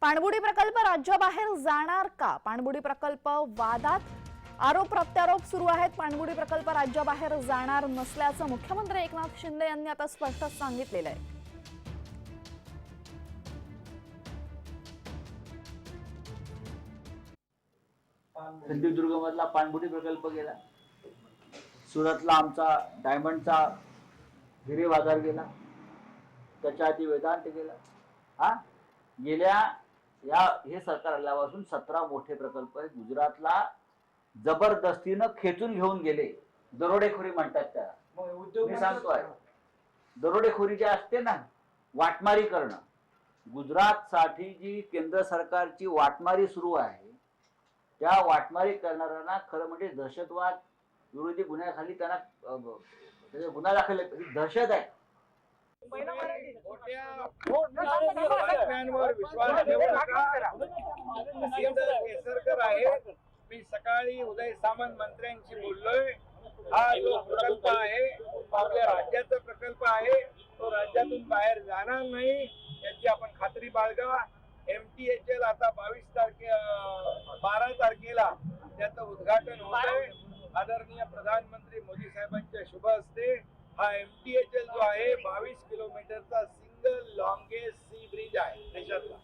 पाणबुडी प्रकल्प राज्याबाहेर जाणार का? पाणबुडी प्रकल्प वादात, आरोप प्रत्यारोप सुरू आहेत। पाणबुडी प्रकल्प राज्याबाहेर जाणार नसल्याचं मुख्यमंत्री एकनाथ शिंदे यांनी आता स्पष्ट सांगितलेलं आहे। सिंधुदुर्गमधला पाणबुडी प्रकल्प गेला, सुरतला आमचा डायमंडचा हिरे बाजार गेला, त्याच्या आधी वेदांत गेला। गेल्या हे सरकार आल्यापासून 17 मोठे प्रकल्प आहेत। गुजरातला जबरदस्तीनं खेचून घेऊन गेले, दरोडेखोरी म्हणतात त्याला। मी सांगतोय, दरोडेखोरी जी असते ना, वाटमारी करणं, गुजरात साठी जी केंद्र सरकारची वाटमारी सुरू आहे, त्या वाटमारी करणाऱ्यांना खरं म्हणजे दहशतवाद विरोधी गुन्ह्याखाली त्यांना गुन्हा दाखल दहशत आहे। विश्वास ठेवू नका। केसरकर आहे, मी सकाळी उदय सामंत मंत्र्यांशी बोललोय। हा जो प्रकल्प आहे आपल्या राज्याचा प्रकल्प आहे, तो राज्यातून बाहेर जाणार नाही याची आपण खात्री बाळगा। MTHL आता 12 तारखेला त्याचं उद्घाटन होतंय। आदरणीय प्रधानमंत्री मोदी साहेबांच्या शुभ हस्ते हा MTHL जो आहे 22 किलोमीटरचा सिंगल लॉंगेस्ट सी ब्रिज आहे देशातला।